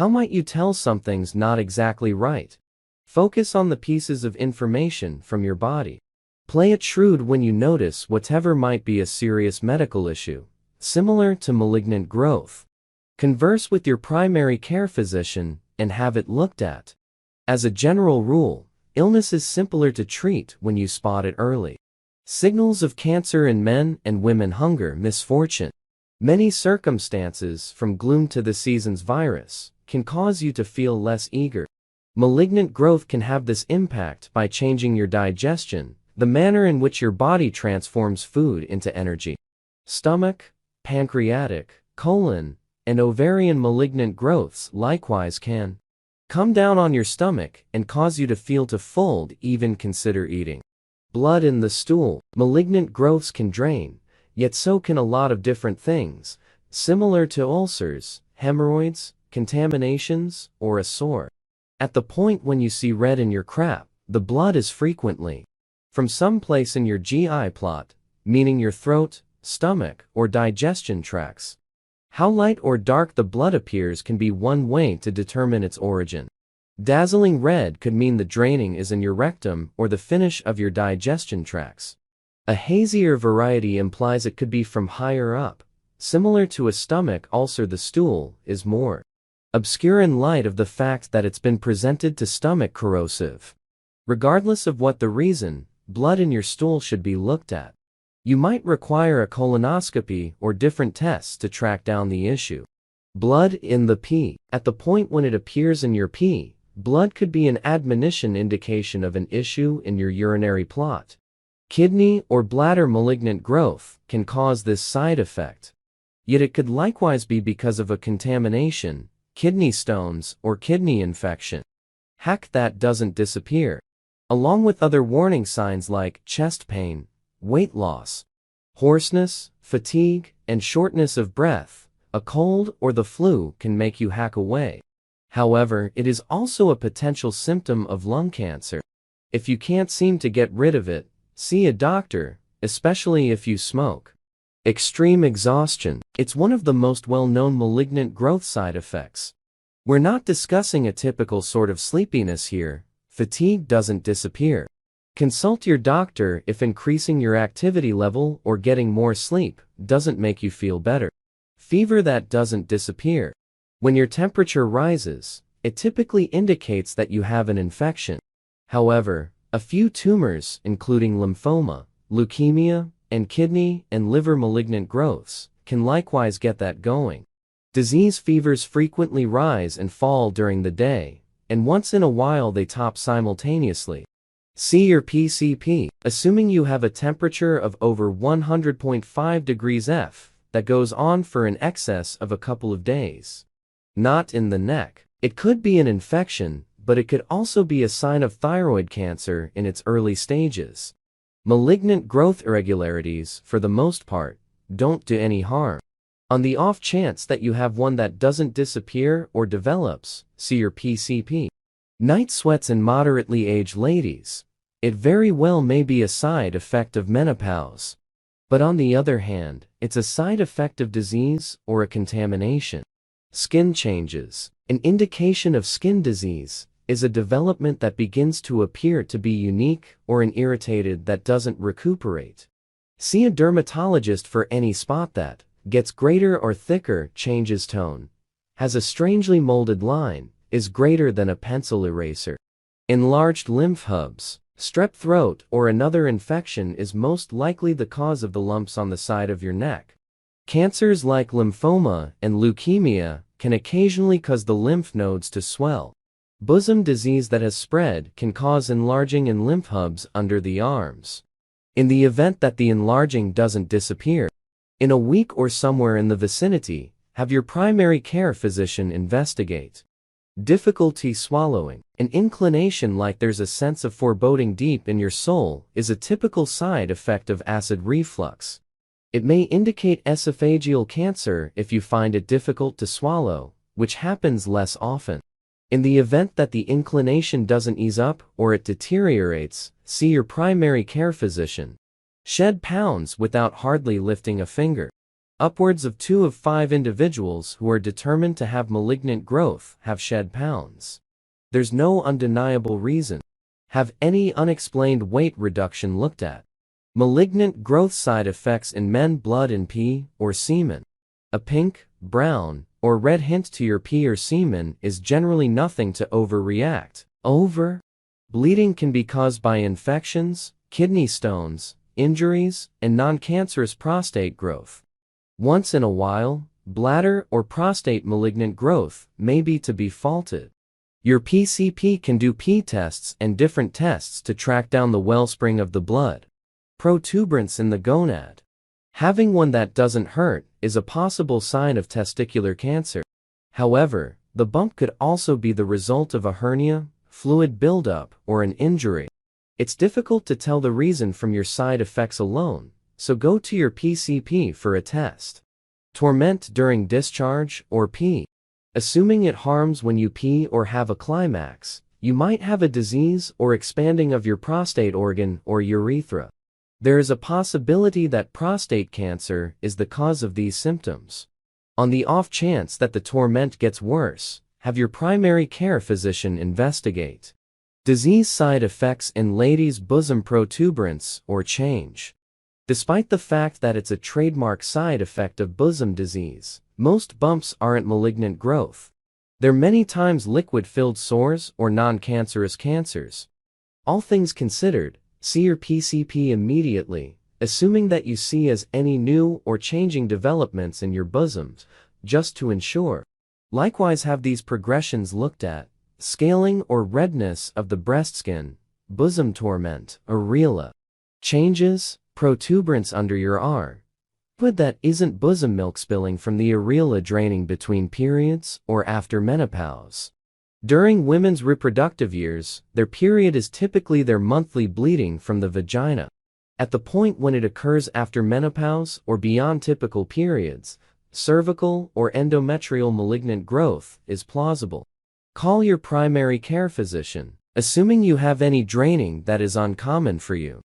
How might you tell something's not exactly right? Focus on the pieces of information from your body. Play it shrewd when you notice whatever might be a serious medical issue, similar to malignant growth. Converse with your primary care physician and have it looked at. As a general rule, illness is simpler to treat when you spot it early. Signals of cancer in men and women: hunger, misfortune. Many circumstances, from gloom to the season's virus, can cause you to feel less eager. Malignant growth can have this impact by changing your digestion, the manner in which your body transforms food into energy. Stomach, pancreatic, colon, and ovarian malignant growths likewise can come down on your stomach and cause you to feel to fold, even consider eating. Blood in the stool. Malignant growths can drain, yet so can a lot of different things, similar to ulcers, hemorrhoids, contaminations, or a sore. At the point when you see red in your crap, the blood is frequently from some place in your GI plot, meaning your throat, stomach, or digestion tracts. How light or dark the blood appears can be one way to determine its origin. Dazzling red could mean the draining is in your rectum or the finish of your digestion tracts. A hazier variety implies it could be from higher up, similar to a stomach ulcer. The stool is more obscure in light of the fact that it's been presented to stomach corrosive. Regardless of what the reason, blood in your stool should be looked at. You might require a colonoscopy or different tests to track down the issue. Blood in the pee. At the point when it appears in your pee, blood could be an admonition indication of an issue in your urinary plot. Kidney or bladder malignant growth can cause this side effect. Yet it could likewise be because of a contamination, kidney stones, or kidney infection. That doesn't disappear. Along with other warning signs like chest pain, weight loss, hoarseness, fatigue, and shortness of breath, a cold or the flu can make you hack away. However, it is also a potential symptom of lung cancer. If you can't seem to get rid of it, see a doctor, especially if you smoke. Extreme exhaustion. It's one of the most well-known malignant growth side effects. We're not discussing a typical sort of sleepiness here. Fatigue doesn't disappear. Consult your doctor if increasing your activity level or getting more sleep doesn't make you feel better. Fever that doesn't disappear. When your temperature rises, it typically indicates that you have an infection. However, a few tumors, including lymphoma, leukemia, and kidney and liver malignant growths, can likewise get that going. Disease fevers frequently rise and fall during the day, and once in a while they top simultaneously. See your PCP. Assuming you have a temperature of over 100.5 degrees F that goes on for an excess of a couple of days. Not in the neck. It could be an infection, but it could also be a sign of thyroid cancer in its early stages. Malignant growth irregularities, for the most part, don't do any harm. On the off chance that you have one that doesn't disappear or develops, see your PCP. Night sweats in moderately aged ladies. It very well may be a side effect of menopause. But on the other hand, it's a side effect of disease or a contamination. Skin changes. An indication of skin disease is a development that begins to appear to be unique or an irritated that doesn't recuperate. See a dermatologist for any spot that gets greater or thicker, changes tone, has a strangely molded line, is greater than a pencil eraser. Enlarged lymph hubs. Strep throat or another infection is most likely the cause of the lumps on the side of your neck. Cancers like lymphoma and leukemia can occasionally cause the lymph nodes to swell. Bosom disease that has spread can cause enlarging in lymph hubs under the arms. In the event that the enlarging doesn't disappear, in a week or somewhere in the vicinity, have your primary care physician investigate. Difficulty swallowing. An inclination like there's a sense of foreboding deep in your soul is a typical side effect of acid reflux. It may indicate esophageal cancer if you find it difficult to swallow, which happens less often. In the event that the inclination doesn't ease up or it deteriorates, see your primary care physician. Shed pounds without hardly lifting a finger. Upwards of 2 of 5 individuals who are determined to have malignant growth have shed pounds. There's no undeniable reason. Have any unexplained weight reduction looked at? Malignant growth side effects in men: blood in pee or semen. A pink, brown, or red hint to your pee or semen is generally nothing to overreact over. Bleeding can be caused by infections, kidney stones, injuries, and non-cancerous prostate growth. Once in a while, bladder or prostate malignant growth may be to be faulted. Your PCP can do pee tests and different tests to track down the wellspring of the blood. Protuberance in the gonad. Having one that doesn't hurt is a possible sign of testicular cancer. However, the bump could also be the result of a hernia, fluid buildup, or an injury. It's difficult to tell the reason from your side effects alone, so go to your PCP for a test. Torment during discharge or pee. Assuming it harms when you pee or have a climax, you might have a disease or expanding of your prostate organ or urethra. There is a possibility that prostate cancer is the cause of these symptoms. On the off chance that the torment gets worse, have your primary care physician investigate. Disease side effects in ladies' bosom: protuberance or change. Despite the fact that it's a trademark side effect of bosom disease, most bumps aren't malignant growth. They're many times liquid-filled sores or non-cancerous cancers. All things considered, see your PCP immediately, assuming that you see as any new or changing developments in your bosoms, just to ensure. Likewise, have these progressions looked at: scaling or redness of the breast skin, bosom torment, areola. Changes, protuberance under your arm. But that isn't bosom milk spilling from the areola draining between periods or after menopause. During women's reproductive years, their period is typically their monthly bleeding from the vagina. At the point when it occurs after menopause or beyond typical periods, cervical or endometrial malignant growth is plausible. Call your primary care physician, assuming you have any draining that is uncommon for you.